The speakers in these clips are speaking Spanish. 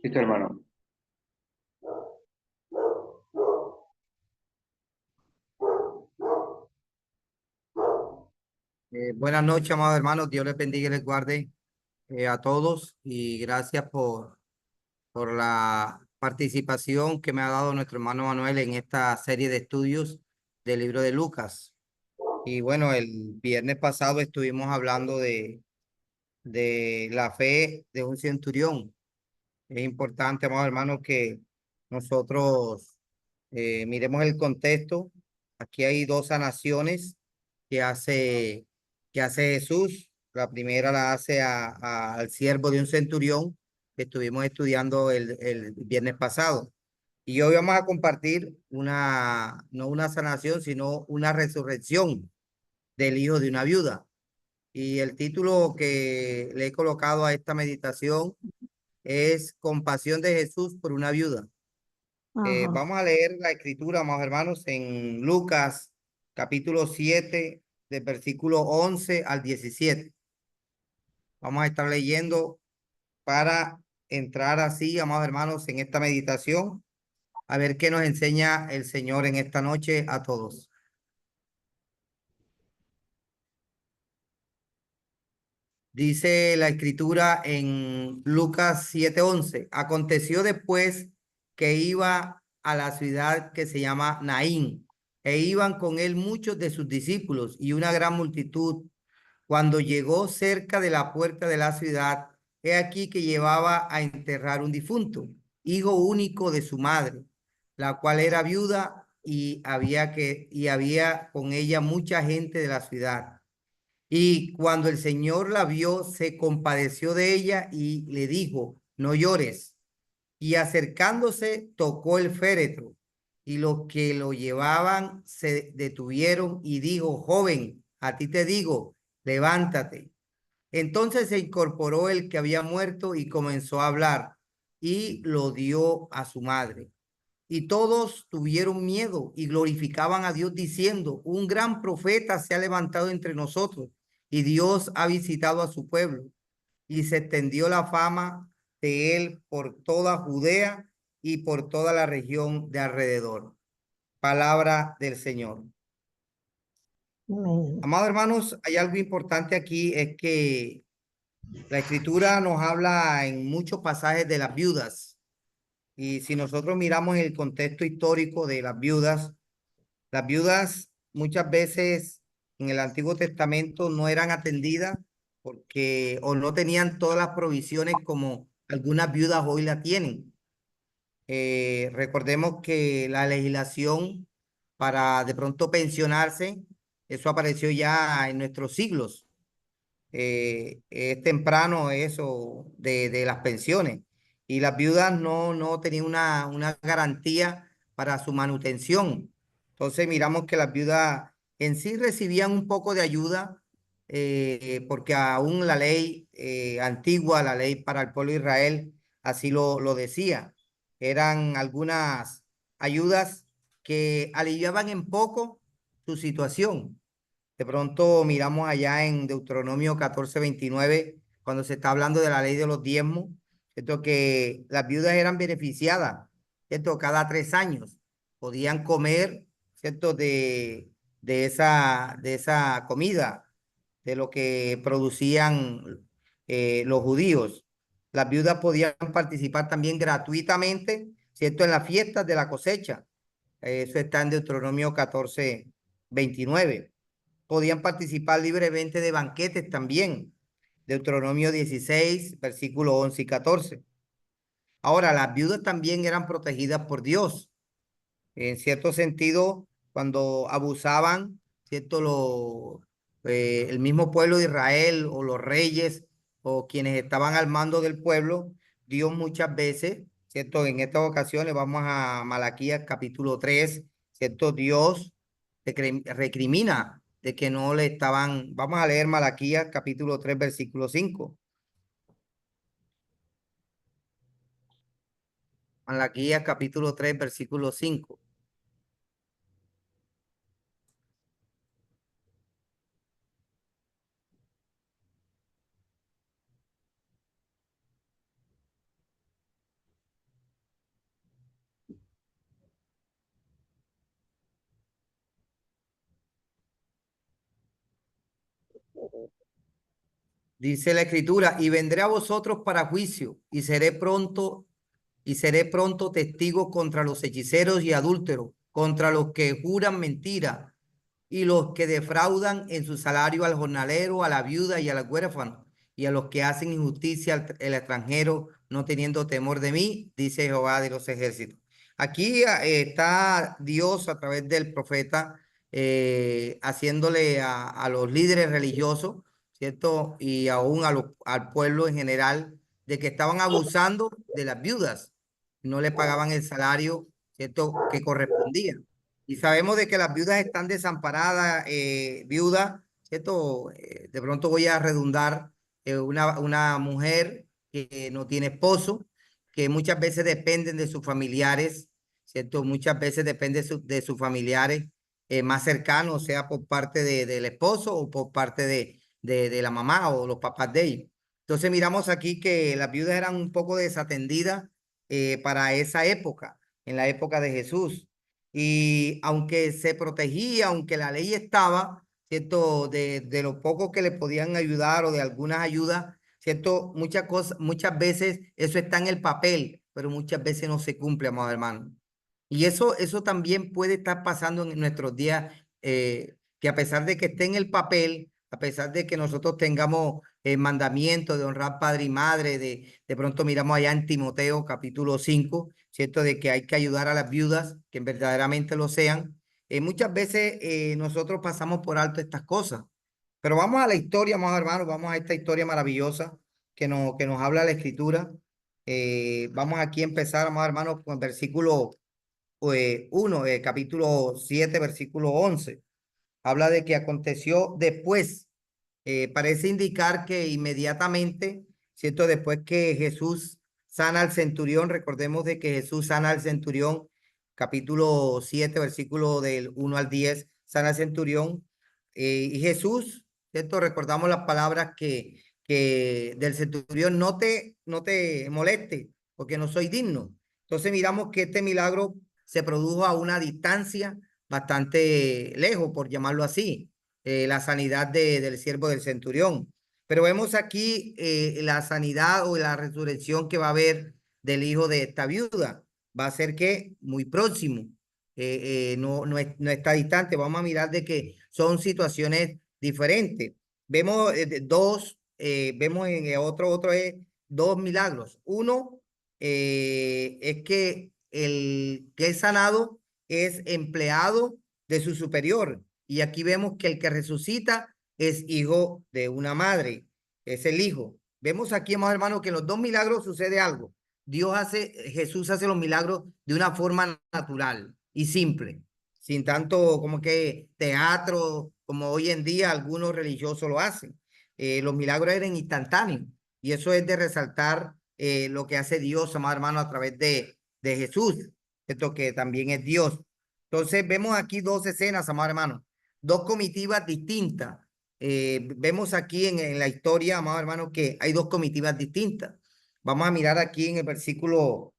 Listo, hermano. Buenas noches, amados hermanos. Dios les bendiga y les guarde a todos y gracias por la participación que me ha dado nuestro hermano Manuel en esta serie de estudios del libro de Lucas. Y bueno, el viernes pasado estuvimos hablando de la fe de un centurión. Es importante, amados hermanos, que nosotros miremos el contexto. Aquí hay dos sanaciones que hace, que hace Jesús. La primera la hace al siervo de un centurión que estuvimos estudiando el viernes pasado. Y hoy vamos a compartir no una sanación, sino una resurrección del hijo de una viuda. Y el título que le he colocado a esta meditación es Compasión de Jesús por una viuda. Ajá. Vamos a leer la escritura, amados hermanos, en Lucas capítulo 7, del versículo 11 al 17. Vamos a estar leyendo para entrar así, amados hermanos, en esta meditación, a ver qué nos enseña el Señor en esta noche a todos. Dice la escritura en Lucas 7:11. Aconteció después que iba a la ciudad que se llama Naín, e iban con él muchos de sus discípulos y una gran multitud. Cuando llegó cerca de la puerta de la ciudad, he aquí que llevaba a enterrar un difunto, hijo único de su madre, la cual era viuda y había con ella mucha gente de la ciudad. Y cuando el Señor la vio, se compadeció de ella y le dijo, no llores. Y acercándose, tocó el féretro. Y los que lo llevaban se detuvieron y dijo, joven, a ti te digo, levántate. Entonces se incorporó el que había muerto y comenzó a hablar y lo dio a su madre. Y todos tuvieron miedo y glorificaban a Dios diciendo, un gran profeta se ha levantado entre nosotros y Dios ha visitado a su pueblo. Y se extendió la fama de él por toda Judea y por toda la región de alrededor. Palabra del Señor. Amén. Amados hermanos, hay algo importante aquí, es que la escritura nos habla en muchos pasajes de las viudas. Y si nosotros miramos el contexto histórico de las viudas muchas veces en el Antiguo Testamento no eran atendidas porque o no tenían todas las provisiones como algunas viudas hoy la tienen. Recordemos que la legislación para de pronto pensionarse, eso apareció ya en nuestros siglos. Es temprano eso de las pensiones. Y las viudas no tenían una garantía para su manutención. Entonces miramos que las viudas en sí recibían un poco de ayuda, porque aún la ley antigua, la ley para el pueblo de Israel, así lo decía. Eran algunas ayudas que aliviaban en poco su situación. De pronto miramos allá en Deuteronomio 14:29, cuando se está hablando de la ley de los diezmos, ¿cierto? Que las viudas eran beneficiadas, ¿cierto? Cada 3 años podían comer, ¿cierto? De esa comida, de lo que producían los judíos. Las viudas podían participar también gratuitamente, ¿cierto? En las fiestas de la cosecha. Eso está en Deuteronomio 14:29. Podían participar libremente de banquetes también. Deuteronomio 16, versículos 11 y 14. Ahora, las viudas también eran protegidas por Dios. En cierto sentido, cuando abusaban, ¿cierto? El mismo pueblo de Israel o los reyes o quienes estaban al mando del pueblo, Dios muchas veces, ¿cierto? En estas ocasiones vamos a Malaquías capítulo 3, ¿cierto? Dios recrimina de que no le estaban, vamos a leer Malaquías capítulo 3, versículo 5. Malaquías capítulo 3, versículo 5. Dice la escritura, y vendré a vosotros para juicio, y seré pronto testigo contra los hechiceros y adúlteros, contra los que juran mentira, y los que defraudan en su salario al jornalero, a la viuda y al huérfano, y a los que hacen injusticia al extranjero, no teniendo temor de mí, dice Jehová de los ejércitos. Aquí está Dios a través del profeta haciéndole a los líderes religiosos, ¿cierto? Y aún al pueblo en general, de que estaban abusando de las viudas, no le pagaban el salario, ¿cierto? Que correspondía. Y sabemos de que las viudas están desamparadas, viuda, ¿cierto? De pronto voy a redundar, una mujer que no tiene esposo, que muchas veces dependen de sus familiares, ¿cierto? Muchas veces depende de sus familiares más cercanos, sea por parte del esposo o por parte de la mamá o los papás de ellos. Entonces miramos aquí que las viudas eran un poco desatendidas para esa época, en la época de Jesús. Y aunque se protegía, aunque la ley estaba, ¿cierto? De lo poco que le podían ayudar o de algunas ayudas, ¿cierto? Muchas cosas, muchas veces eso está en el papel, pero muchas veces no se cumple, amados hermanos. Y eso también puede estar pasando en nuestros días, que a pesar de que esté en el papel, a pesar de que nosotros tengamos el mandamiento de honrar padre y madre, de pronto miramos allá en Timoteo capítulo 5, ¿cierto? De que hay que ayudar a las viudas, que verdaderamente lo sean. Muchas veces nosotros pasamos por alto estas cosas. Pero vamos a la historia, amados hermanos, vamos a esta historia maravillosa que nos habla la Escritura. Vamos aquí a empezar, amados hermanos, con el versículo 1, capítulo 7, versículo 11. Habla de que aconteció después, parece indicar que inmediatamente, ¿cierto? Después que Jesús sana al centurión, recordemos de que Jesús sana al centurión, capítulo 7, versículo del 1 al 10, sana al centurión. Y Jesús, ¿cierto? Recordamos las palabras que del centurión, no te moleste, porque no soy digno. Entonces miramos que este milagro se produjo a una distancia bastante lejos, por llamarlo así, la sanidad del siervo del centurión. Pero vemos aquí la sanidad o la resurrección que va a haber del hijo de esta viuda. Va a ser que muy próximo, no está distante. Vamos a mirar de que son situaciones diferentes. Vemos vemos en otro es dos milagros. Uno es que el que es sanado es empleado de su superior. Y aquí vemos que el que resucita es hijo de una madre, es el hijo. Vemos aquí, amados hermanos, que en los dos milagros sucede algo. Jesús hace los milagros de una forma natural y simple, sin tanto como que teatro, como hoy en día algunos religiosos lo hacen. Los milagros eran instantáneos y eso es de resaltar lo que hace Dios, amados hermanos, a través de Jesús, esto que también es Dios. Entonces vemos aquí dos escenas, amados hermanos, dos comitivas distintas. Vemos aquí en la historia, amados hermanos, que hay dos comitivas distintas. Vamos a mirar aquí en el versículo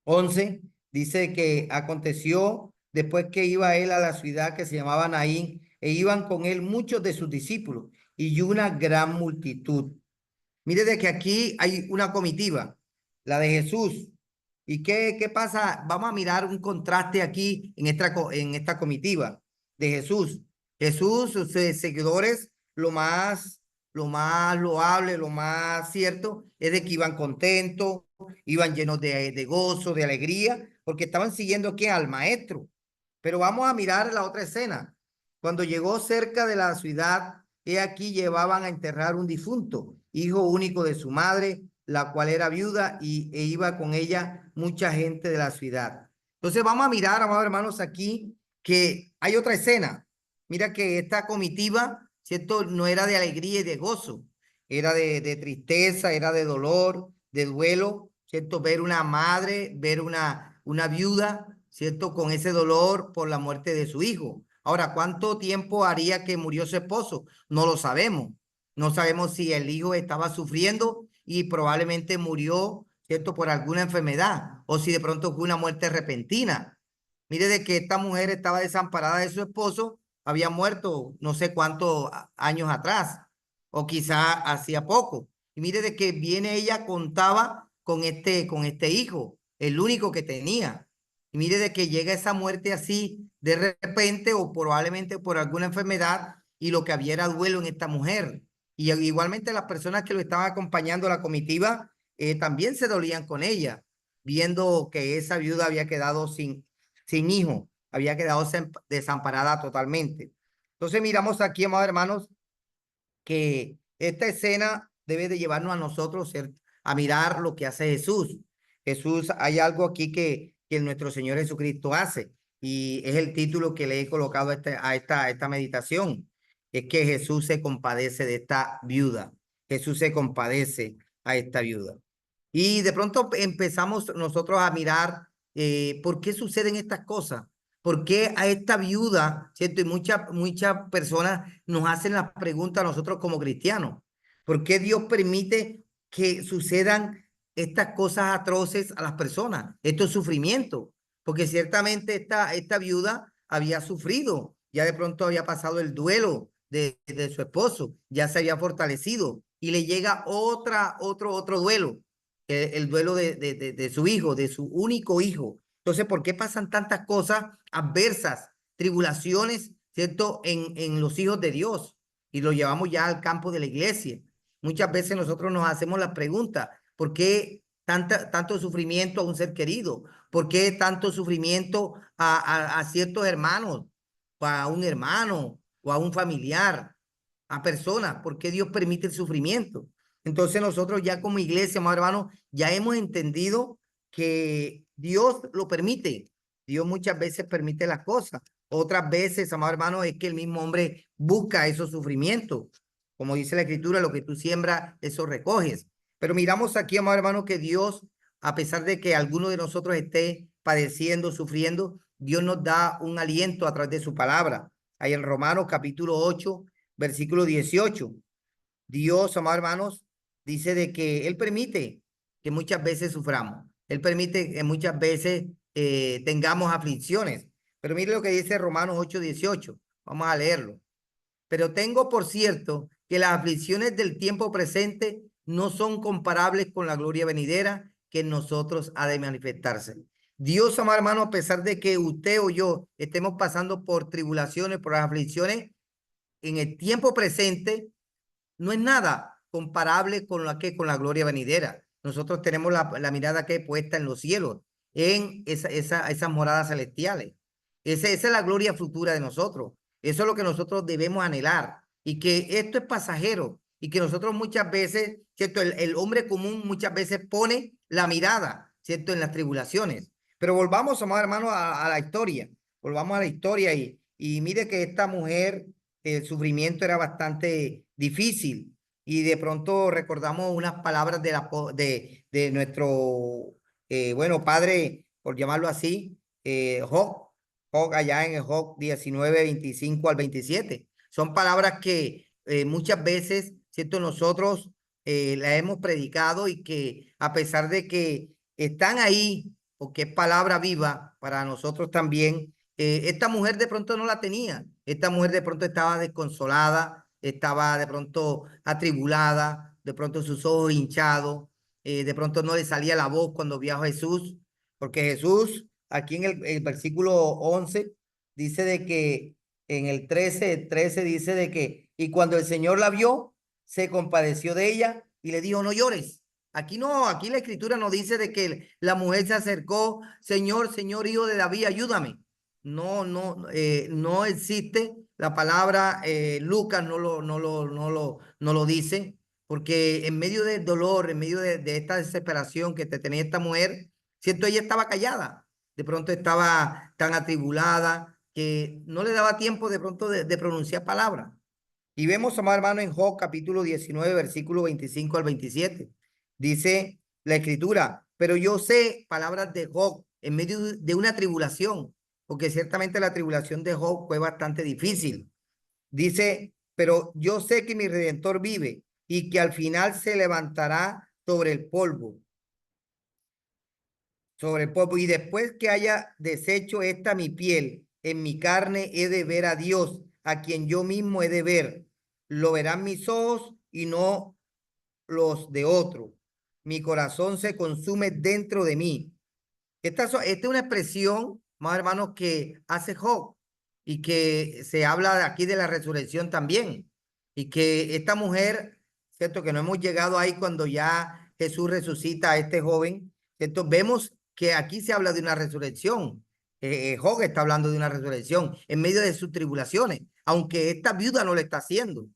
11, dice que aconteció después que iba él a la ciudad que se llamaba Naín, e iban con él muchos de sus discípulos y una gran multitud. Mire de que aquí hay una comitiva, la de Jesús. ¿Y qué pasa? Vamos a mirar un contraste aquí en esta comitiva de Jesús. Jesús, sus seguidores, lo más loable, lo más cierto, es de que iban contentos, iban llenos de gozo, de alegría, porque estaban siguiendo ¿qué? Al maestro. Pero vamos a mirar la otra escena. Cuando llegó cerca de la ciudad, he aquí llevaban a enterrar un difunto, hijo único de su madre, la cual era viuda e iba con ella mucha gente de la ciudad. Entonces vamos a mirar, amados hermanos, aquí que hay otra escena. Mira que esta comitiva, ¿cierto? No era de alegría y de gozo, era de tristeza, era de dolor, de duelo, ¿cierto? Ver una madre, ver una viuda, ¿cierto? Con ese dolor por la muerte de su hijo. Ahora, ¿cuánto tiempo haría que murió su esposo? No lo sabemos. No sabemos si el hijo estaba sufriendo y probablemente murió, ¿cierto? Por alguna enfermedad o si de pronto fue una muerte repentina. Mire de que esta mujer estaba desamparada de su esposo, había muerto no sé cuántos años atrás. o quizá hacía poco. Y mire de que viene ella, contaba con este hijo, el único que tenía. Y mire de que llega esa muerte así de repente o probablemente por alguna enfermedad y lo que había era duelo en esta mujer. Y igualmente las personas que lo estaban acompañando a la comitiva también se dolían con ella, viendo que esa viuda había quedado sin hijo, había quedado desamparada totalmente. Entonces miramos aquí, amados hermanos, que esta escena debe de llevarnos a nosotros a mirar lo que hace Jesús. Jesús, hay algo aquí que nuestro Señor Jesucristo hace y es el título que le he colocado a esta meditación. Es que Jesús se compadece de esta viuda. Jesús se compadece a esta viuda. Y de pronto empezamos nosotros a mirar por qué suceden estas cosas. ¿Por qué a esta viuda, cierto? Y muchas personas nos hacen la pregunta a nosotros como cristianos. ¿Por qué Dios permite que sucedan estas cosas atroces a las personas? Estos sufrimientos. Porque ciertamente esta viuda había sufrido, ya de pronto había pasado el duelo de su esposo, ya se había fortalecido y le llega otro duelo, el duelo de su hijo, de su único hijo. Entonces, ¿por qué pasan tantas cosas adversas, tribulaciones, cierto, en los hijos de Dios? Y lo llevamos ya al campo de la iglesia. Muchas veces nosotros nos hacemos la pregunta, ¿por qué tanto sufrimiento a un ser querido? ¿Por qué tanto sufrimiento a ciertos hermanos, a un hermano o a un familiar, a personas? ¿Por qué Dios permite el sufrimiento? Entonces nosotros ya como iglesia, más hermanos, ya hemos entendido que Dios lo permite. Dios muchas veces permite las cosas. Otras veces, amado hermano, es que el mismo hombre busca esos sufrimientos. Como dice la Escritura, lo que tú siembras, eso recoges. Pero miramos aquí, amado hermano, que Dios, a pesar de que alguno de nosotros esté padeciendo, sufriendo, Dios nos da un aliento a través de su palabra. Ahí en Romanos capítulo 8, versículo 18. Dios, amados hermanos, dice de que Él permite que muchas veces suframos. Él permite que muchas veces tengamos aflicciones. Pero mire lo que dice Romanos 8:18. Vamos a leerlo. Pero tengo por cierto que las aflicciones del tiempo presente no son comparables con la gloria venidera que en nosotros ha de manifestarse. Dios, amado hermano, a pesar de que usted o yo estemos pasando por tribulaciones, por las aflicciones, en el tiempo presente, no es nada comparable con la gloria venidera. Nosotros tenemos la mirada que puesta en los cielos, en esas moradas celestiales. Esa es la gloria futura de nosotros. Eso es lo que nosotros debemos anhelar. Y que esto es pasajero. Y que nosotros muchas veces, ¿cierto? El hombre común muchas veces pone la mirada, ¿cierto? En las tribulaciones. Pero volvamos, amados hermanos, a la historia. Volvamos a la historia y mire que esta mujer, el sufrimiento era bastante difícil y de pronto recordamos unas palabras de nuestro, bueno, padre, por llamarlo así, Job, allá en el Job 19, 25 al 27. Son palabras que muchas veces, ¿cierto? Nosotros las hemos predicado y que a pesar de que están ahí, porque es palabra viva para nosotros también, esta mujer de pronto no la tenía. Esta mujer de pronto estaba desconsolada, estaba de pronto atribulada, de pronto sus ojos hinchados, de pronto no le salía la voz cuando vio a Jesús, porque Jesús, aquí en el versículo 11, dice de que en el 13 dice de que, y cuando el Señor la vio, se compadeció de ella y le dijo, no llores. Aquí no, aquí la escritura nos dice de que la mujer se acercó, Señor, Señor, hijo de David, ayúdame. No existe la palabra, Lucas no lo dice, porque en medio del dolor, en medio de esta desesperación que te tenía esta mujer, cierto, ella estaba callada, de pronto estaba tan atribulada que no le daba tiempo de pronto de pronunciar palabras. Y vemos, amado hermano, en Job capítulo 19, versículo 25 al 27. Dice la escritura, pero yo sé palabras de Job en medio de una tribulación, porque ciertamente la tribulación de Job fue bastante difícil. Dice, pero yo sé que mi Redentor vive y que al final se levantará sobre el polvo, y después que haya deshecho esta mi piel, en mi carne he de ver a Dios, a quien yo mismo he de ver. Lo verán mis ojos y no los de otro. Mi corazón se consume dentro de mí. Esta es una expresión, más hermanos, que hace Job y que se habla aquí de la resurrección también. Y que esta mujer, ¿cierto? Que no hemos llegado ahí cuando ya Jesús resucita a este joven, ¿cierto? Vemos que aquí se habla de una resurrección. Job está hablando de una resurrección en medio de sus tribulaciones, aunque esta viuda no lo está haciendo,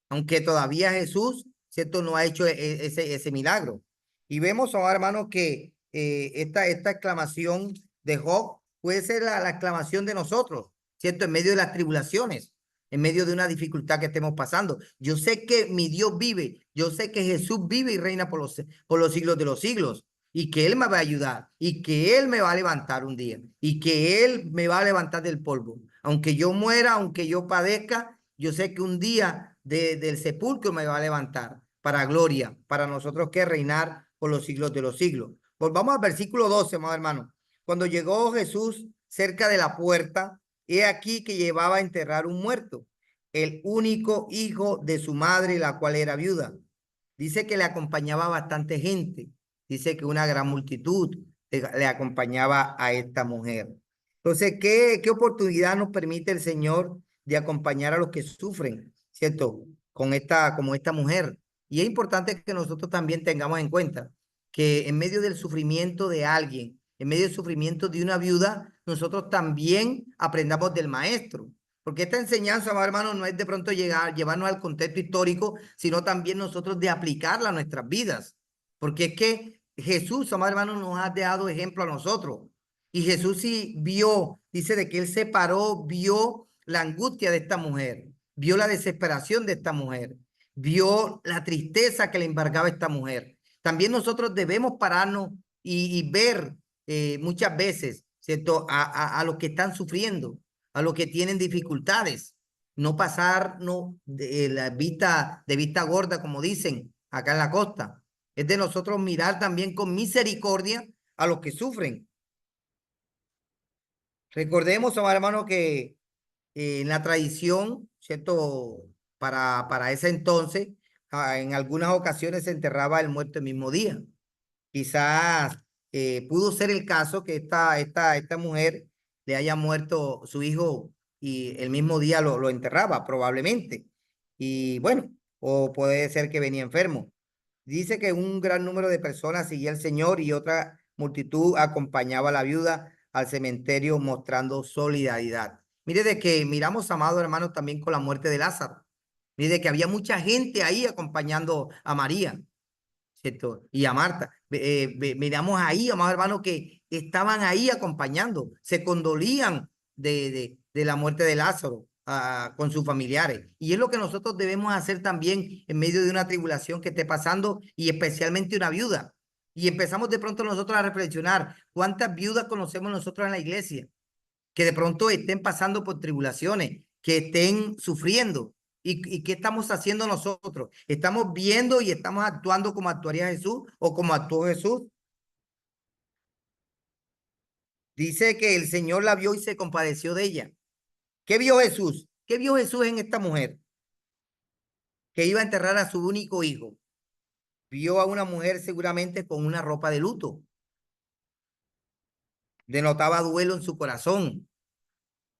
aunque todavía Jesús, ¿cierto? No ha hecho ese milagro. Y vemos ahora, hermanos, que esta exclamación de Job puede ser la exclamación de nosotros, ¿cierto? En medio de las tribulaciones, en medio de una dificultad que estemos pasando. Yo sé que mi Dios vive, yo sé que Jesús vive y reina por los siglos de los siglos, y que Él me va a ayudar, y que Él me va a levantar un día, y que Él me va a levantar del polvo. Aunque yo muera, aunque yo padezca, yo sé que un día del sepulcro me va a levantar para gloria, para nosotros que reinar por los siglos de los siglos. Volvamos al versículo 12, amados hermanos. Cuando llegó Jesús cerca de la puerta, he aquí que llevaba a enterrar un muerto, el único hijo de su madre, la cual era viuda. Dice que le acompañaba bastante gente. Dice que una gran multitud le acompañaba a esta mujer. Entonces, ¿qué oportunidad nos permite el Señor de acompañar a los que sufren, ¿cierto? Como esta mujer. Y es importante que nosotros también tengamos en cuenta que en medio del sufrimiento de alguien, en medio del sufrimiento de una viuda, nosotros también aprendamos del maestro. Porque esta enseñanza, hermano, no es de pronto llevarnos al contexto histórico, sino también nosotros de aplicarla a nuestras vidas. Porque es que Jesús, amado hermano, nos ha dado ejemplo a nosotros. Y Jesús sí vio, dice de que él se paró, vio la angustia de esta mujer, vio la desesperación de esta mujer, vio la tristeza que le embargaba esta mujer. También nosotros debemos pararnos y ver muchas veces, ¿cierto? A los que están sufriendo, a los que tienen dificultades. No pasar no, de vista gorda, como dicen acá en la costa. Es de nosotros mirar también con misericordia a los que sufren. Recordemos, amados hermanos, que en la tradición, ¿cierto? Para ese entonces, en algunas ocasiones se enterraba el muerto el mismo día. Quizás pudo ser el caso que esta mujer le haya muerto su hijo y el mismo día lo enterraba, probablemente. Y bueno, o puede ser que venía enfermo. Dice que un gran número de personas seguía al Señor y otra multitud acompañaba a la viuda al cementerio mostrando solidaridad. Mire de que miramos, amados hermanos, también con la muerte de Lázaro. Mire de que había mucha gente ahí acompañando a María, ¿cierto? Y a Marta. Miramos ahí, amados hermanos, que estaban ahí acompañando, se condolían de la muerte de Lázaro con sus familiares. Y es lo que nosotros debemos hacer también en medio de una tribulación que esté pasando y especialmente una viuda. Y empezamos de pronto nosotros a reflexionar, ¿cuántas viudas conocemos nosotros en la iglesia? Que de pronto estén pasando por tribulaciones, que estén sufriendo. ¿Y qué estamos haciendo nosotros? ¿Estamos viendo y estamos actuando como actuaría Jesús o como actuó Jesús? Dice que el Señor la vio y se compadeció de ella. ¿Qué vio Jesús? ¿Qué vio Jesús en esta mujer que iba a enterrar a su único hijo? Vio a una mujer seguramente con una ropa de luto. Denotaba duelo en su corazón.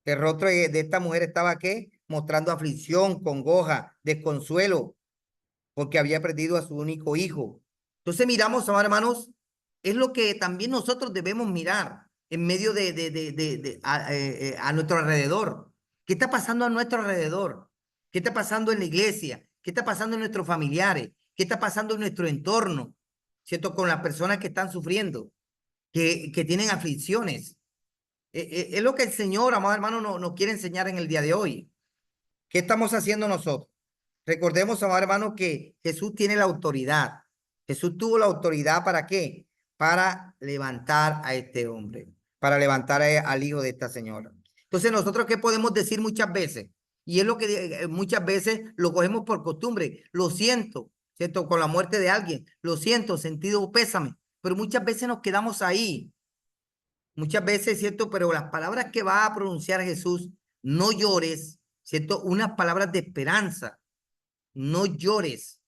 El rostro de esta mujer estaba, ¿qué? Mostrando aflicción, congoja, desconsuelo, porque había perdido a su único hijo. Entonces miramos, ahora, hermanos, es lo que también nosotros debemos mirar en medio a nuestro alrededor. ¿Qué está pasando a nuestro alrededor? ¿Qué está pasando en la iglesia? ¿Qué está pasando en nuestros familiares? ¿Qué está pasando en nuestro entorno? ¿Cierto? Con las personas que están sufriendo, que tienen aflicciones. Es lo que el Señor, amado hermano, nos quiere enseñar en el día de hoy. ¿Qué estamos haciendo nosotros? Recordemos, amados hermanos, que Jesús tiene la autoridad. Jesús tuvo la autoridad ¿para qué? Para levantar a este hombre, para levantar al hijo de esta señora. Entonces, nosotros, ¿qué podemos decir muchas veces? Y es lo que muchas veces lo cogemos por costumbre. Lo siento, ¿cierto? Con la muerte de alguien. Lo siento, sentido pésame. Pero muchas veces nos quedamos ahí. Muchas veces, ¿cierto? Pero las palabras que va a pronunciar Jesús, no llores, ¿cierto? Unas palabras de esperanza. No llores,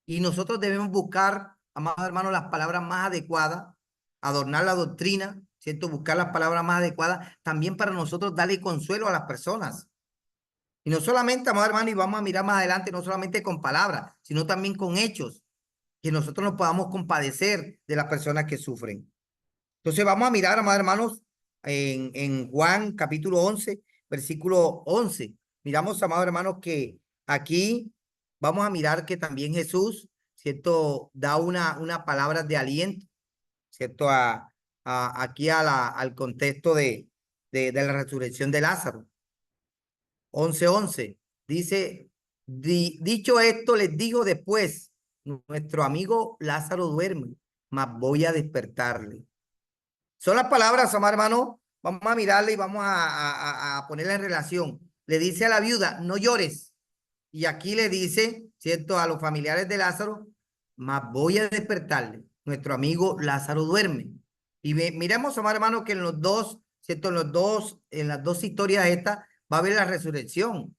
Y nosotros debemos buscar, amados hermanos, las palabras más adecuadas, adornar la doctrina, ¿cierto? Buscar las palabras más adecuadas también para nosotros darle consuelo a las personas. Y no solamente, amados hermanos, y vamos a mirar más adelante, no solamente con palabras, sino también con hechos, que nosotros nos podamos compadecer de las personas que sufren. Entonces vamos a mirar, amados hermanos, en Juan capítulo 11, versículo 11. Miramos, amados hermanos, que aquí vamos a mirar que también Jesús, ¿cierto? Da una palabra de aliento, ¿cierto? Aquí al contexto de la resurrección de Lázaro. 11:11. Dice, dicho esto, les digo después, nuestro amigo Lázaro duerme, mas voy a despertarle. Son las palabras, amados hermanos. Vamos a mirarle y vamos a ponerla en relación. Le dice a la viuda, no llores. Y aquí le dice, ¿cierto? A los familiares de Lázaro, mas voy a despertarle. Nuestro amigo Lázaro duerme. Y miremos, amados hermanos, que en los dos, ¿cierto? En las dos historias estas va a haber la resurrección.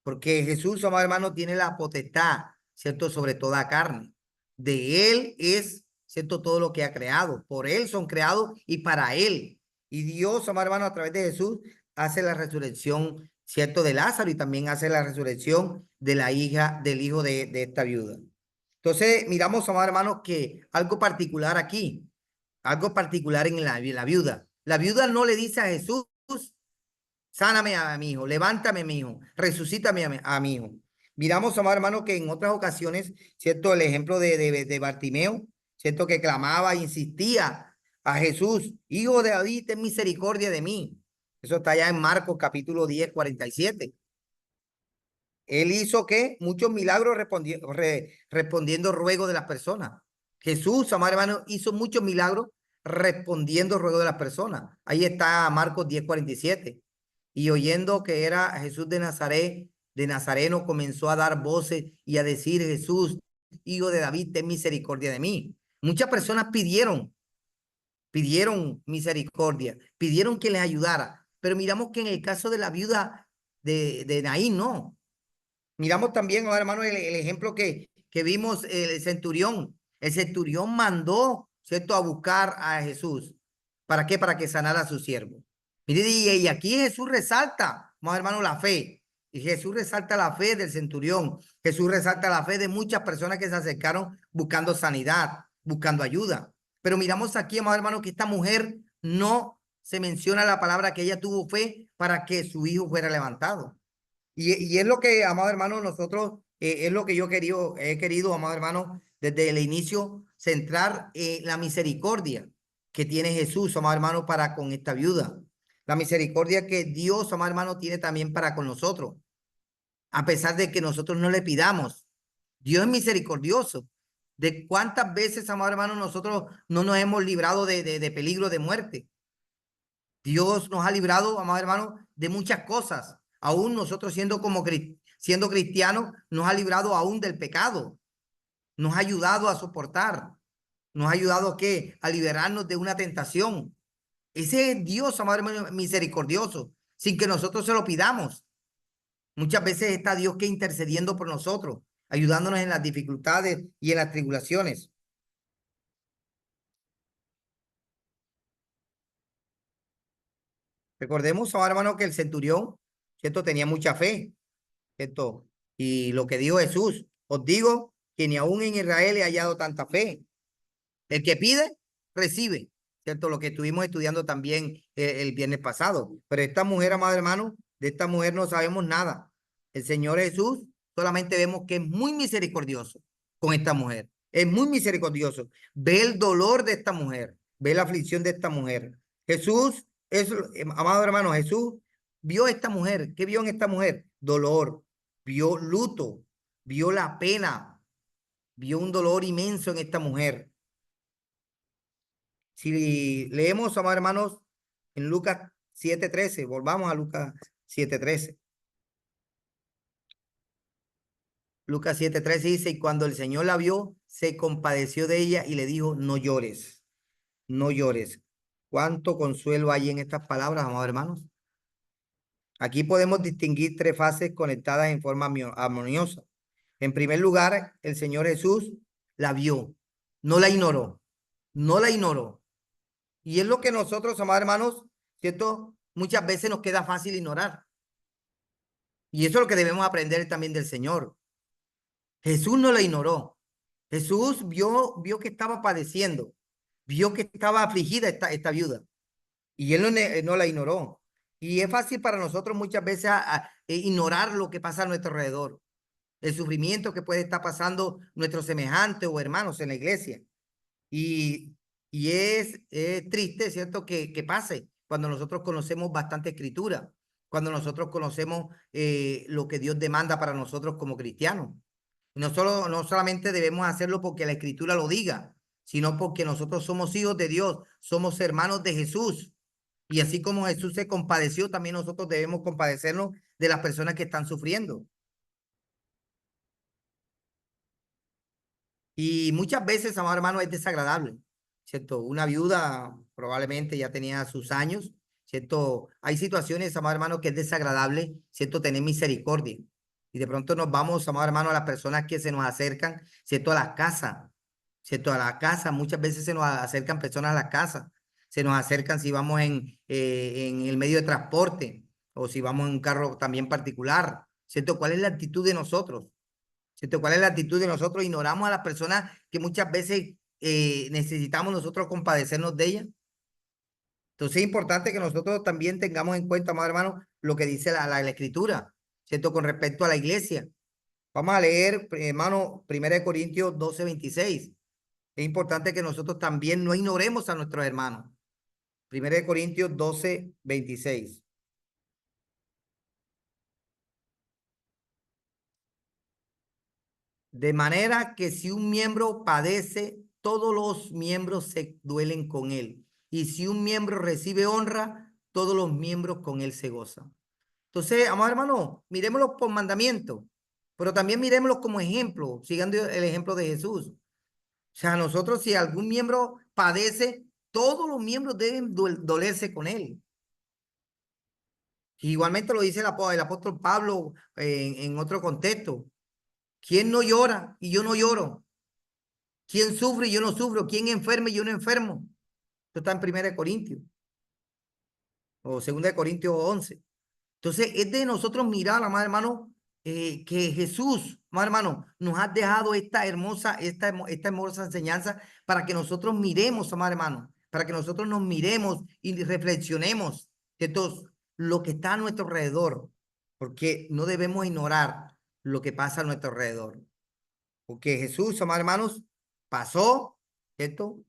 Porque Jesús, amados hermanos, tiene la potestad, ¿cierto? Sobre toda carne. De Él es, ¿cierto? Todo lo que ha creado. Por Él son creados y para Él. Y Dios, amados hermanos, a través de Jesús, hace la resurrección, ¿cierto? De Lázaro y también hace la resurrección de la hija, del hijo de esta viuda. Entonces, miramos, amados hermanos, que algo particular aquí, algo particular en la viuda. La viuda no le dice a Jesús, sáname a mi hijo, levántame a mi hijo, resucítame a mi hijo. Miramos, amados hermanos, que en otras ocasiones, ¿cierto? El ejemplo de Bartimeo, ¿cierto? Que clamaba, insistía a Jesús, hijo de David, ten misericordia de mí. Eso está allá en Marcos capítulo 10, 47. Él hizo que muchos milagros respondiendo ruego de las personas. Jesús, amados hermanos, hizo muchos milagros respondiendo ruego de las personas. Ahí está Marcos 10:47. Y oyendo que era Jesús de Nazaret, de Nazareno, comenzó a dar voces y a decir, Jesús, hijo de David, ten misericordia de mí. Muchas personas pidieron misericordia, pidieron que les ayudara. Pero miramos que en el caso de la viuda de Naín, no. Miramos también, oh, hermano, el ejemplo que vimos, el centurión. El centurión mandó, ¿cierto?, a buscar a Jesús. ¿Para qué? Para que sanara a su siervo. Mire, y aquí Jesús resalta, más hermano, la fe. Y Jesús resalta la fe del centurión. Jesús resalta la fe de muchas personas que se acercaron buscando sanidad, buscando ayuda. Pero miramos aquí, más hermano, que esta mujer no se menciona la palabra que ella tuvo fe para que su hijo fuera levantado. Y es lo que, amado hermano, nosotros, es lo que he querido, amado hermano, desde el inicio, centrar la misericordia que tiene Jesús, amado hermano, para con esta viuda. La misericordia que Dios, amado hermano, tiene también para con nosotros, a pesar de que nosotros no le pidamos. Dios es misericordioso. ¿De cuántas veces, amado hermano, nosotros no nos hemos librado de peligro de muerte? Dios nos ha librado, amado hermano, de muchas cosas. Aún nosotros siendo cristianos, nos ha librado aún del pecado. Nos ha ayudado a soportar. Nos ha ayudado ¿qué? A liberarnos de una tentación. Ese es Dios, amado hermano, misericordioso, sin que nosotros se lo pidamos. Muchas veces está Dios que intercediendo por nosotros, ayudándonos en las dificultades y en las tribulaciones. Recordemos, amado hermano, que el centurión, ¿cierto? Tenía mucha fe. ¿Cierto? Y lo que dijo Jesús, os digo que ni aún en Israel he hallado tanta fe. El que pide, recibe, ¿cierto? Lo que estuvimos estudiando también el viernes pasado. Pero esta mujer, amado hermano, de esta mujer no sabemos nada. El Señor Jesús solamente vemos que es muy misericordioso con esta mujer. Es muy misericordioso. Ve el dolor de esta mujer, ve la aflicción de esta mujer. Jesús, amado hermano, Jesús vio a esta mujer. ¿Qué vio en esta mujer? Dolor, vio luto, vio la pena, vio un dolor inmenso en esta mujer. Si leemos, amados hermanos, en Lucas 7:13, volvamos a Lucas 7:13. Lucas 7:13 dice, y cuando el Señor la vio, se compadeció de ella y le dijo, no llores, no llores. ¿Cuánto consuelo hay en estas palabras, amados hermanos? Aquí podemos distinguir tres fases conectadas en forma armoniosa. En primer lugar, el Señor Jesús la vio, no la ignoró, no la ignoró. Y es lo que nosotros, amados hermanos, ¿cierto? Muchas veces nos queda fácil ignorar. Y eso es lo que debemos aprender también del Señor. Jesús no la ignoró. Jesús vio que estaba padeciendo, vio que estaba afligida esta viuda. Y él no la ignoró. Y es fácil para nosotros muchas veces ignorar lo que pasa a nuestro alrededor, el sufrimiento que puede estar pasando nuestros semejantes o hermanos en la iglesia. Y, y es triste, ¿cierto? Que pase cuando nosotros conocemos bastante escritura, cuando nosotros conocemos lo que Dios demanda para nosotros como cristianos. No solamente debemos hacerlo porque la escritura lo diga, sino porque nosotros somos hijos de Dios, somos hermanos de Jesús. Y así como Jesús se compadeció, también nosotros debemos compadecernos de las personas que están sufriendo. Y muchas veces, amado hermano, es desagradable, ¿cierto? Una viuda probablemente ya tenía sus años, ¿cierto? Hay situaciones, amado hermano, que es desagradable, ¿cierto? Tener misericordia. Y de pronto nos vamos, amado hermano, a las personas que se nos acercan, ¿cierto? A la casa, ¿cierto? A la casa, muchas veces se nos acercan personas a la casa, se nos acercan si vamos en el medio de transporte o si vamos en un carro también particular, ¿cierto? ¿Cuál es la actitud de nosotros? ¿Cierto? ¿Cuál es la actitud de nosotros? Ignoramos a las personas que muchas veces necesitamos nosotros compadecernos de ellas. Entonces es importante que nosotros también tengamos en cuenta, más hermano, lo que dice la Escritura, ¿cierto? Con respecto a la iglesia. Vamos a leer, hermano, 1 Corintios 12:26. Es importante que nosotros también no ignoremos a nuestros hermanos. 1 Corintios 12:26. De manera que si un miembro padece, todos los miembros se duelen con él. Y si un miembro recibe honra, todos los miembros con él se gozan. Entonces, amados hermanos, miremoslo por mandamiento, pero también miremoslo como ejemplo, siguiendo el ejemplo de Jesús. O sea, nosotros si algún miembro padece, todos los miembros deben dolerse con él. Igualmente lo dice el apóstol Pablo en otro contexto. ¿Quién no llora y yo no lloro? ¿Quién sufre y yo no sufro? ¿Quién enferma y yo no enfermo? Esto está en 1 Corintios o 2 Corintios 11. Entonces, es de nosotros mirar, amado hermano, que Jesús, amado hermano, nos ha dejado esta hermosa enseñanza para que nosotros miremos, amado hermano, para que nosotros nos miremos y reflexionemos de todo lo que está a nuestro alrededor, porque no debemos ignorar lo que pasa a nuestro alrededor. Porque Jesús, amados hermanos, pasó, ¿cierto?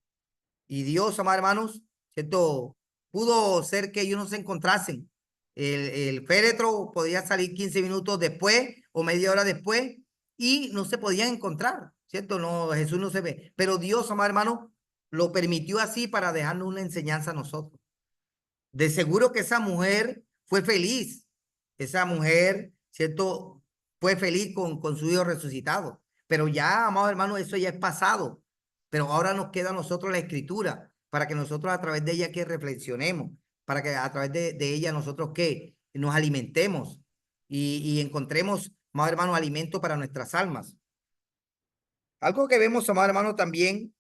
Y Dios, amados hermanos, ¿cierto? Pudo ser que ellos no se encontrasen. El féretro podía salir 15 minutos después o media hora después y no se podían encontrar, ¿cierto? No, Jesús no se ve. Pero Dios, amados hermanos, lo permitió así para dejarnos una enseñanza a nosotros. De seguro que esa mujer fue feliz. Esa mujer, ¿cierto? Fue feliz con su hijo resucitado. Pero ya, amados hermanos, eso ya es pasado. Pero ahora nos queda a nosotros la escritura para que nosotros a través de ella que reflexionemos, para que a través de ella nosotros que nos alimentemos y encontremos, amados hermanos, alimento para nuestras almas. Algo que vemos, amados hermanos, también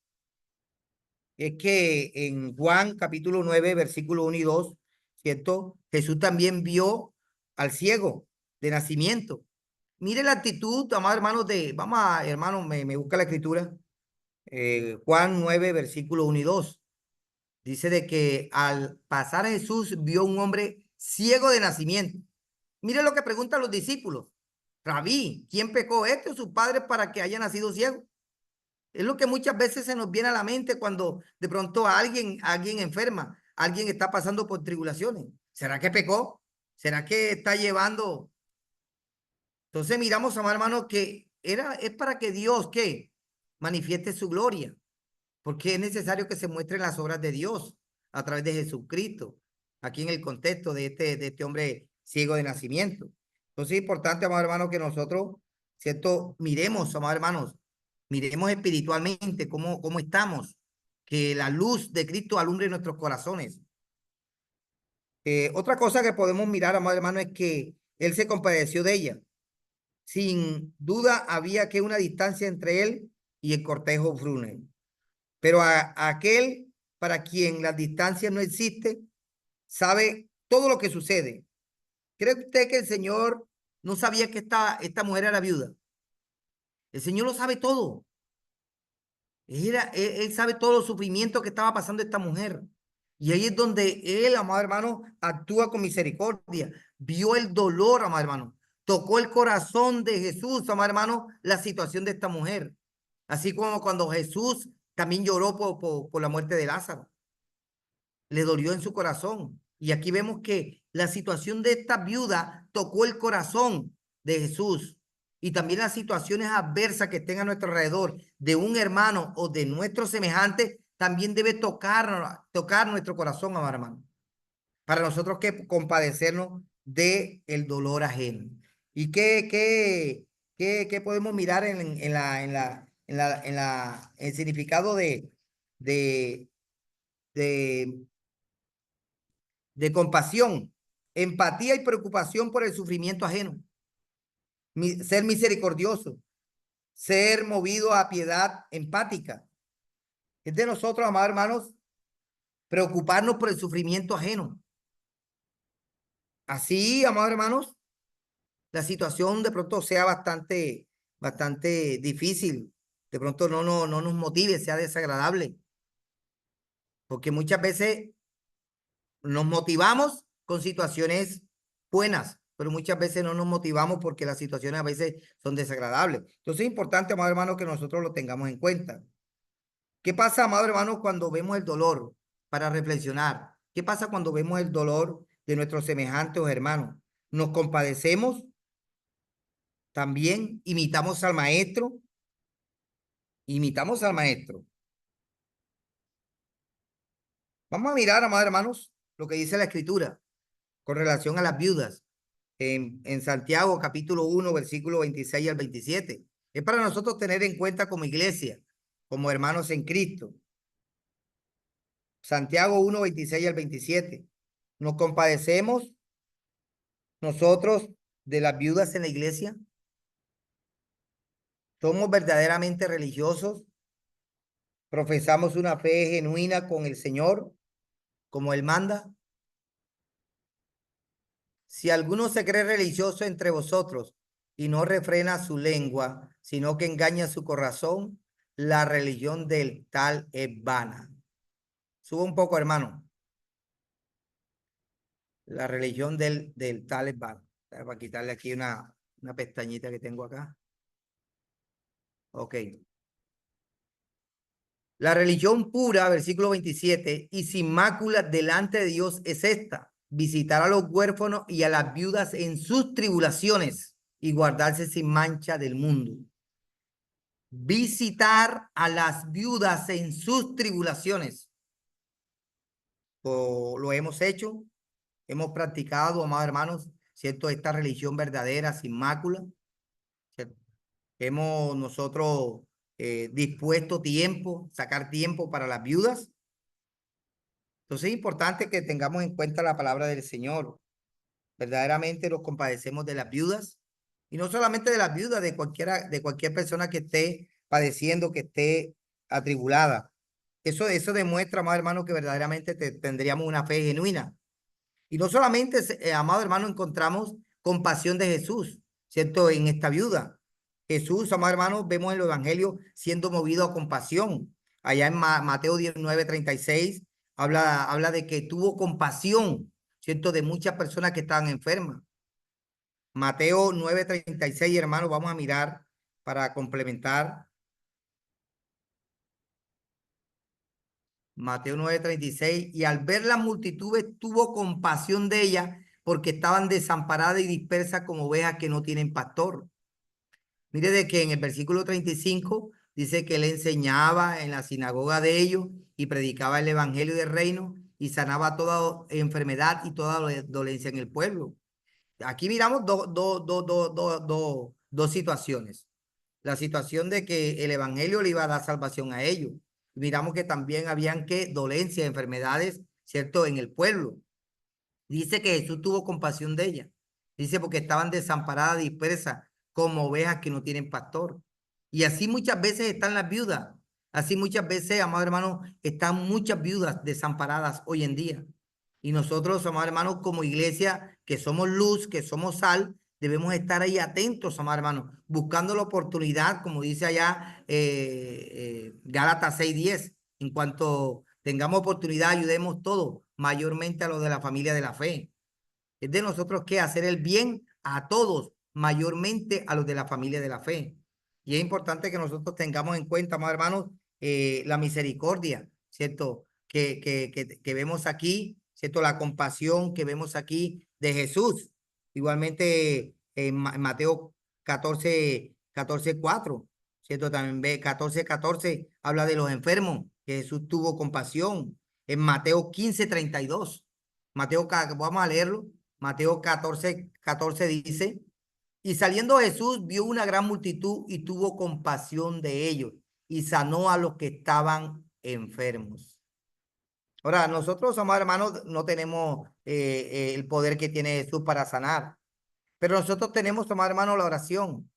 es que en Juan capítulo 9, versículo 1 y 2, ¿cierto? Jesús también vio al ciego de nacimiento. Mire la actitud, amados hermanos, vamos a, hermanos, me busca la escritura, Juan 9, versículo 1 y 2. Dice de que al pasar a Jesús vio un hombre ciego de nacimiento. Mire lo que preguntan los discípulos. Rabí, ¿quién pecó, este o sus padres para que haya nacido ciego? Es lo que muchas veces se nos viene a la mente cuando de pronto alguien enferma, alguien está pasando por tribulaciones. ¿Será que pecó? ¿Será que está llevando? Entonces miramos, amado hermano, que es para que Dios, ¿qué? Manifieste su gloria, porque es necesario que se muestren las obras de Dios a través de Jesucristo, aquí en el contexto de este hombre ciego de nacimiento. Entonces es importante, amado hermano, que nosotros, ¿cierto? Miremos, amados hermanos, miremos espiritualmente cómo estamos, que la luz de Cristo alumbre nuestros corazones. Otra cosa que podemos mirar, amado hermano, es que Él se compadeció de ella. sin duda había que una distancia entre él y el cortejo fúnebre. Pero a aquel para quien las distancias no existen, sabe todo lo que sucede. ¿Cree usted que el Señor no sabía que esta mujer era viuda? El Señor lo sabe todo. Él sabe todo el sufrimiento que estaba pasando esta mujer. Y ahí es donde él, amado hermano, actúa con misericordia. Vio el dolor, amado hermano. Tocó el corazón de Jesús, amado hermano, la situación de esta mujer. Así como cuando Jesús también lloró por la muerte de Lázaro. Le dolió en su corazón. Y aquí vemos que la situación de esta viuda tocó el corazón de Jesús. Y también las situaciones adversas que estén a nuestro alrededor de un hermano o de nuestro semejante también debe tocar nuestro corazón, amado hermano, para nosotros que compadecernos de el dolor ajeno. ¿Y qué podemos mirar el significado de, de de compasión, empatía y preocupación por el sufrimiento ajeno, ser misericordioso, ser movido a piedad empática? Es de nosotros, amados hermanos, preocuparnos por el sufrimiento ajeno. Así, amados hermanos, la situación de pronto sea bastante difícil, de pronto no nos motive, sea desagradable, porque muchas veces nos motivamos con situaciones buenas, pero muchas veces no nos motivamos porque las situaciones a veces son desagradables. Entonces es importante, amado hermano, que nosotros lo tengamos en cuenta. ¿Qué pasa, amado hermano, cuando vemos el dolor? Para reflexionar. ¿Qué pasa cuando vemos el dolor de nuestros semejantes o hermanos? ¿Nos compadecemos? También imitamos al maestro. Imitamos al maestro. Vamos a mirar, amados hermanos, lo que dice la escritura con relación a las viudas. En Santiago capítulo 1, versículo 26 al 27. Es para nosotros tener en cuenta como iglesia, como hermanos en Cristo. Santiago 1, 26 al 27. Nos compadecemos nosotros de las viudas en la iglesia. Somos verdaderamente religiosos. Profesamos una fe genuina con el Señor, como Él manda. Si alguno se cree religioso entre vosotros y no refrena su lengua, sino que engaña su corazón, la religión del tal es vana. Suba un poco, hermano. La religión del tal es vana. Para quitarle aquí una pestañita que tengo acá. Ok. La religión pura, versículo 27, y sin mácula delante de Dios es esta: visitar a los huérfanos y a las viudas en sus tribulaciones y guardarse sin mancha del mundo. Visitar a las viudas en sus tribulaciones. Lo hemos hecho, hemos practicado, amados hermanos, ¿cierto? Esta religión verdadera, sin mácula, ¿cierto? Hemos nosotros dispuesto tiempo, sacar tiempo para las viudas. Entonces es importante que tengamos en cuenta la palabra del Señor. Verdaderamente nos compadecemos de las viudas, y no solamente de las viudas, de cualquier persona que esté padeciendo, que esté atribulada. Eso demuestra, amado hermano, que verdaderamente tendríamos una fe genuina. Y no solamente, amado hermano, encontramos compasión de Jesús, ¿cierto? En esta viuda. Jesús, amado hermano, vemos en el Evangelio siendo movido a compasión. Allá en Mateo 19:36 habla de que tuvo compasión, ¿cierto? De muchas personas que estaban enfermas. Mateo 9:36, hermano, vamos a mirar para complementar. Mateo 9:36, y al ver las multitudes tuvo compasión de ellas porque estaban desamparadas y dispersas como ovejas que no tienen pastor. Mire de que en el versículo 35 dice que él enseñaba en la sinagoga de ellos y predicaba el evangelio del reino y sanaba toda enfermedad y toda dolencia en el pueblo. Aquí miramos dos situaciones. La situación de que el evangelio le iba a dar salvación a ellos. Miramos que también habían dolencias, enfermedades, ¿cierto? En el pueblo. Dice que Jesús tuvo compasión de ellas. Dice porque estaban desamparadas, dispersas, como ovejas que no tienen pastor. Y así muchas veces están las viudas. Así muchas veces, amados hermanos, están muchas viudas desamparadas hoy en día. Y nosotros, amados hermanos, como iglesia, que somos luz, que somos sal, debemos estar ahí atentos, amados hermanos, buscando la oportunidad, como dice allá Gálatas 6:10. En cuanto tengamos oportunidad, ayudemos todos, mayormente a los de la familia de la fe. Es de nosotros que hacer el bien a todos, mayormente a los de la familia de la fe. Y es importante que nosotros tengamos en cuenta, más hermanos, la misericordia, ¿cierto? Que vemos aquí, ¿cierto? La compasión que vemos aquí de Jesús. Igualmente en Mateo 14:4, ¿cierto? También ve 14:14 habla de los enfermos, que Jesús tuvo compasión. En Mateo 15:32. Vamos a leerlo. Mateo 14:14 dice, y saliendo Jesús vio una gran multitud y tuvo compasión de ellos y sanó a los que estaban enfermos. Ahora, nosotros, amados hermanos, no tenemos el poder que tiene Jesús para sanar, pero nosotros tenemos, amados hermanos, la oración.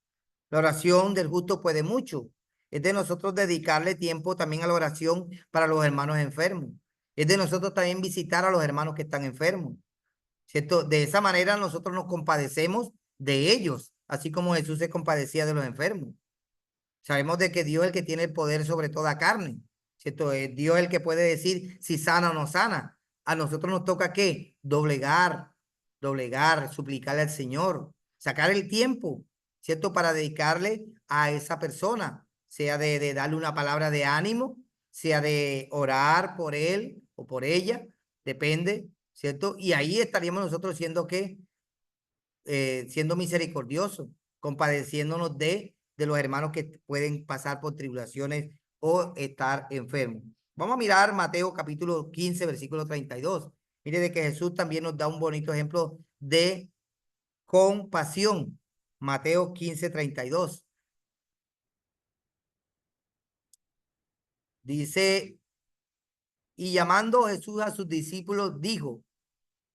La oración del justo puede mucho. Es de nosotros dedicarle tiempo también a la oración para los hermanos enfermos. Es de nosotros también visitar a los hermanos que están enfermos. ¿Cierto? De esa manera nosotros nos compadecemos de ellos, así como Jesús se compadecía de los enfermos. Sabemos de que Dios es el que tiene el poder sobre toda carne, ¿cierto? Es Dios el que puede decir si sana o no sana. A nosotros nos toca ¿qué? Doblegar, suplicarle al Señor, sacar el tiempo, ¿cierto? Para dedicarle a esa persona, sea de darle una palabra de ánimo, sea de orar por él o por ella, depende, ¿cierto? Y ahí estaríamos nosotros siendo ¿qué? Siendo misericordiosos, compadeciéndonos de los hermanos que pueden pasar por tribulaciones o estar enfermos. Vamos a mirar Mateo capítulo 15, versículo 32. Mire de que Jesús también nos da un bonito ejemplo de compasión. Mateo 15:32. Dice, y llamando Jesús a sus discípulos, dijo,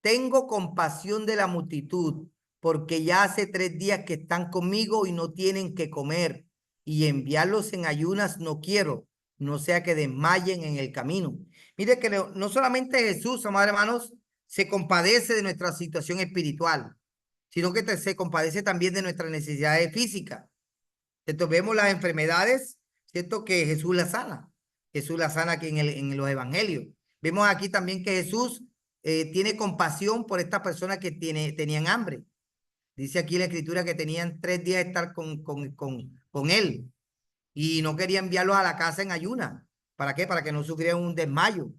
tengo compasión de la multitud, porque ya hace 3 días que están conmigo y no tienen que comer, y enviarlos en ayunas no quiero, no sea que desmayen en el camino. Mire que no solamente Jesús, amados hermanos, se compadece de nuestra situación espiritual, sino que se compadece también de nuestras necesidades físicas. Entonces vemos las enfermedades, ¿cierto? Que Jesús las sana. Jesús las sana aquí en los evangelios. Vemos aquí también que Jesús tiene compasión por estas personas que tenían hambre. Dice aquí la escritura que tenían 3 días de estar con él y no quería enviarlos a la casa en ayuna. ¿Para qué? Para que no sufrieran un desmayo,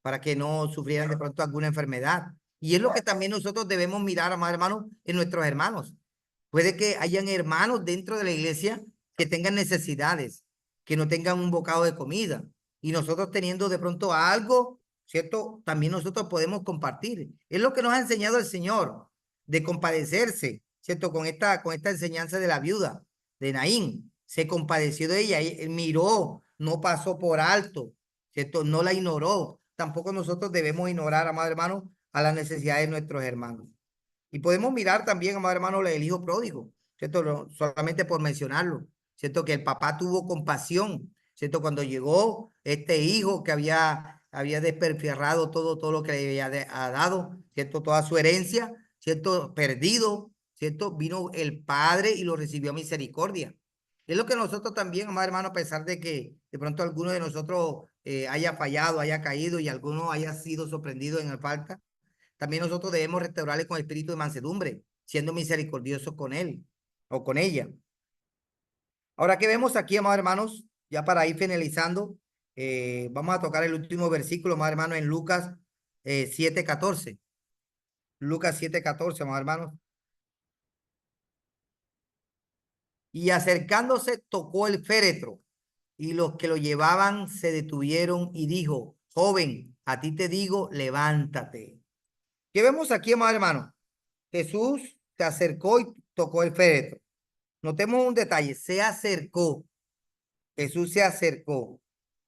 para que no sufrieran de pronto alguna enfermedad. Y es lo que también nosotros debemos mirar, amados hermanos, en nuestros hermanos. Puede que hayan hermanos dentro de la iglesia que tengan necesidades, que no tengan un bocado de comida. Y nosotros teniendo de pronto algo, ¿cierto? También nosotros podemos compartir. Es lo que nos ha enseñado el Señor, de compadecerse, ¿cierto? Con esta enseñanza de la viuda, de Naín. Se compadeció de ella, él miró, no pasó por alto, ¿cierto? No la ignoró. Tampoco nosotros debemos ignorar, amados hermanos, a las necesidades de nuestros hermanos. Y podemos mirar también, amado hermano, el hijo pródigo, ¿cierto? Solamente por mencionarlo, ¿cierto? Que el papá tuvo compasión, ¿cierto? Cuando llegó este hijo que había desperfierrado todo lo que le había dado, ¿cierto? Toda su herencia, ¿cierto? Perdido, ¿cierto? Vino el padre y lo recibió a misericordia. Es lo que nosotros también, amado hermano, a pesar de que de pronto alguno de nosotros haya fallado, haya caído y alguno haya sido sorprendido en la falta, también nosotros debemos restaurarle con espíritu de mansedumbre, siendo misericordiosos con él o con ella. Ahora, ¿qué vemos aquí, amados hermanos? Ya para ir finalizando, vamos a tocar el último versículo, amados hermanos, en Lucas 7:14. Lucas 7:14, amados hermanos. Y acercándose, tocó el féretro, y los que lo llevaban se detuvieron y dijo, joven, a ti te digo, levántate. ¿Qué vemos aquí, amados hermanos? Jesús se acercó y tocó el féretro. Notemos un detalle, se acercó, Jesús se acercó.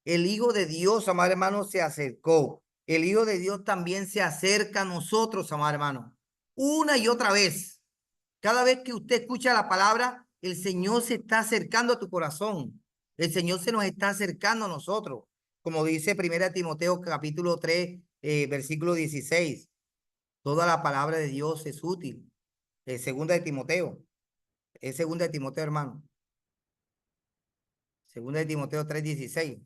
El Hijo de Dios, amado hermano, se acercó. El Hijo de Dios también se acerca a nosotros, amado hermano. Una y otra vez. Cada vez que usted escucha la palabra, el Señor se está acercando a tu corazón. El Señor se nos está acercando a nosotros. Como dice 1 Timoteo capítulo 3, versículo 16. Toda la palabra de Dios es útil. Segunda de Timoteo. Es segunda de Timoteo, hermano. Segunda de Timoteo 3:16.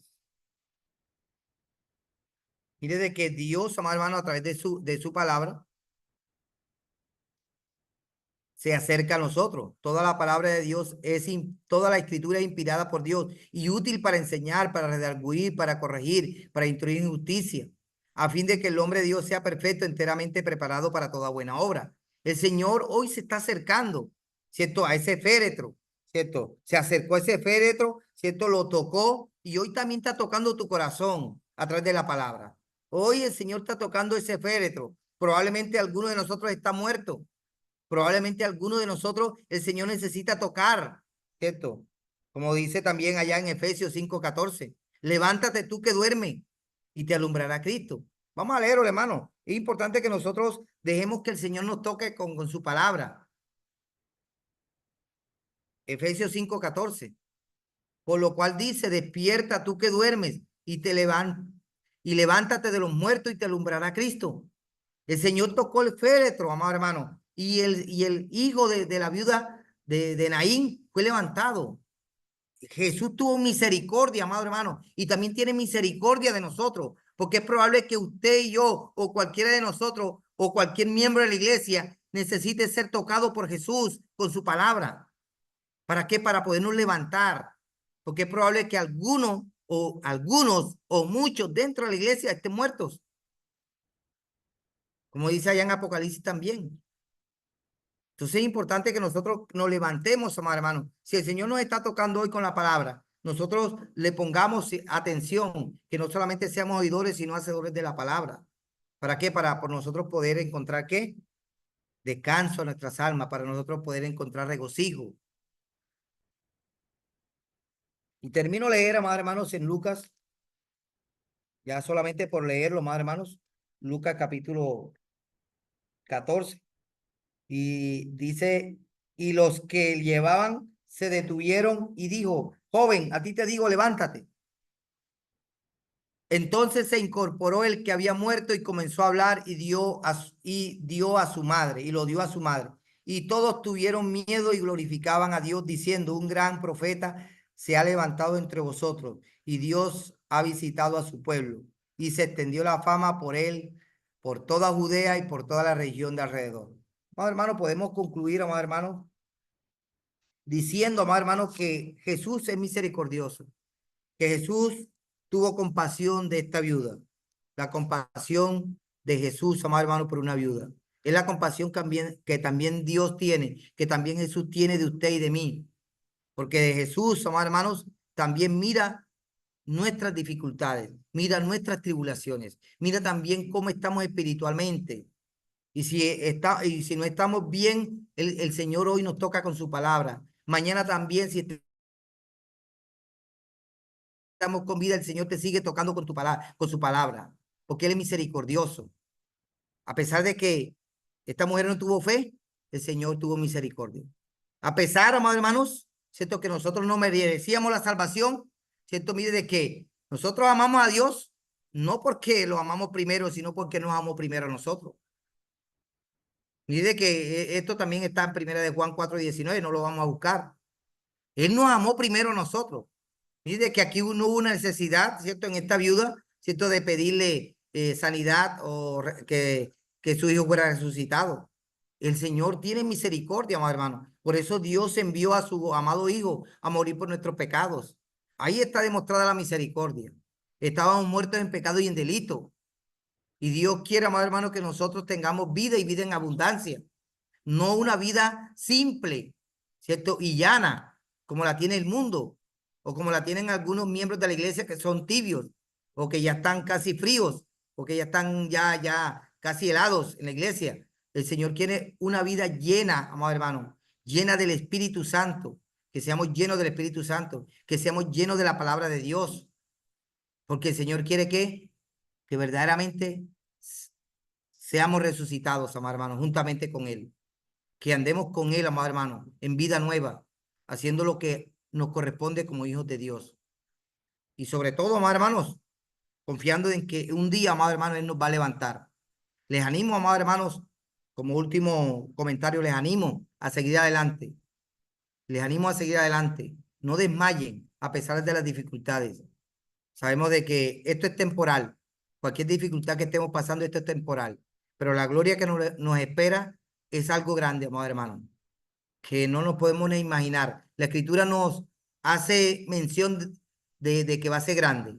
Mire de que Dios, amado hermano, a través de su palabra, se acerca a nosotros. Toda la palabra de Dios toda la escritura es inspirada por Dios y útil para enseñar, para redarguir, para corregir, para instruir en justicia, a fin de que el hombre de Dios sea perfecto, enteramente preparado para toda buena obra. El Señor hoy se está acercando, ¿cierto? A ese féretro, ¿cierto? Se acercó a ese féretro, ¿cierto? Lo tocó y hoy también está tocando tu corazón a través de la palabra. Hoy el Señor está tocando ese féretro. Probablemente alguno de nosotros está muerto. Probablemente alguno de nosotros el Señor necesita tocar, ¿cierto? Como dice también allá en Efesios 5:14. Levántate tú que duermes y te alumbrará Cristo. Vamos a leerlo, hermano. Es importante que nosotros dejemos que el Señor nos toque con su palabra. Efesios 5:14. Por lo cual dice, despierta tú que duermes y levántate de los muertos y te alumbrará Cristo. El Señor tocó el féretro, amado hermano, y el hijo de la viuda de Naín fue levantado. Jesús tuvo misericordia, amado hermano, y también tiene misericordia de nosotros, porque es probable que usted y yo, o cualquiera de nosotros, o cualquier miembro de la iglesia, necesite ser tocado por Jesús con su palabra. ¿Para qué? Para podernos levantar, porque es probable que algunos o muchos dentro de la iglesia estén muertos, como dice allá en Apocalipsis también. Entonces es importante que nosotros nos levantemos, amados hermanos. Si el Señor nos está tocando hoy con la palabra, nosotros le pongamos atención, que no solamente seamos oidores, sino hacedores de la palabra. ¿Para qué? Para por nosotros poder encontrar, ¿qué? Descanso a nuestras almas, para nosotros poder encontrar regocijo. Y termino de leer, amados hermanos, en Lucas, ya solamente por leerlo, amados hermanos, Lucas capítulo 14. Y dice, y los que llevaban se detuvieron y dijo, joven, a ti te digo, levántate. Entonces se incorporó el que había muerto y comenzó a hablar dio a su madre, y lo dio a su madre. Y todos tuvieron miedo y glorificaban a Dios diciendo, un gran profeta se ha levantado entre vosotros y Dios ha visitado a su pueblo. Y se extendió la fama por él, por toda Judea y por toda la región de alrededor. Amado hermano, podemos concluir, amado hermano, diciendo, amado hermano, que Jesús es misericordioso, que Jesús tuvo compasión de esta viuda. La compasión de Jesús, amado hermano, por una viuda. Es la compasión que también Dios tiene, que también Jesús tiene de usted y de mí. Porque de Jesús, amados hermanos, también mira nuestras dificultades, mira nuestras tribulaciones, mira también cómo estamos espiritualmente. Y si no estamos bien, el Señor hoy nos toca con su palabra. Mañana también, si estamos con vida, el Señor te sigue tocando con con su palabra, porque Él es misericordioso. A pesar de que esta mujer no tuvo fe, el Señor tuvo misericordia. A pesar, amados hermanos, cierto que nosotros no merecíamos la salvación, cierto, mire de que nosotros amamos a Dios, no porque lo amamos primero, sino porque nos amó primero a nosotros. Mire que esto también está en primera de Juan 4:19, no lo vamos a buscar. Él nos amó primero a nosotros. Mire que aquí no hubo una necesidad, ¿cierto? En esta viuda, ¿cierto? De pedirle sanidad o que su hijo fuera resucitado. El Señor tiene misericordia, amado hermano. Por eso Dios envió a su amado Hijo a morir por nuestros pecados. Ahí está demostrada la misericordia. Estábamos muertos en pecado y en delito. Y Dios quiere, amado hermano, que nosotros tengamos vida y vida en abundancia. No una vida simple, ¿cierto? Y llana, como la tiene el mundo, o como la tienen algunos miembros de la iglesia que son tibios, o que ya están casi fríos, o que ya están ya casi helados en la iglesia. El Señor quiere una vida llena, amado hermano, llena del Espíritu Santo, que seamos llenos del Espíritu Santo, que seamos llenos de la palabra de Dios, porque el Señor quiere que verdaderamente seamos resucitados, amado hermano, juntamente con Él, que andemos con Él, amado hermano, en vida nueva. haciendo lo que nos corresponde como hijos de Dios. Y sobre todo, amados hermanos, confiando en que un día, amados hermanos, Él nos va a levantar. Les animo, amados hermanos, como último comentario, les animo a seguir adelante. Les animo a seguir adelante. No desmayen a pesar de las dificultades. Sabemos de que esto es temporal. Cualquier dificultad que estemos pasando, esto es temporal. Pero la gloria que nos espera es algo grande, amados hermanos, que no nos podemos ni imaginar. La Escritura nos hace mención de que va a ser grande.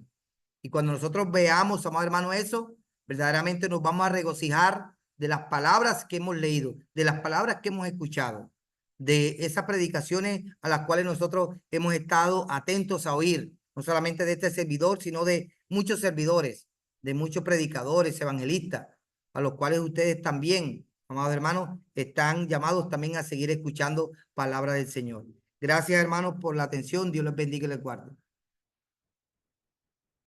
Y cuando nosotros veamos, amados hermanos, eso, verdaderamente nos vamos a regocijar de las palabras que hemos leído, de las palabras que hemos escuchado, de esas predicaciones a las cuales nosotros hemos estado atentos a oír, no solamente de este servidor, sino de muchos servidores, de muchos predicadores, evangelistas, a los cuales ustedes también, amados hermanos, están llamados también a seguir escuchando palabra del Señor. Gracias, hermanos, por la atención. Dios les bendiga y les guarde.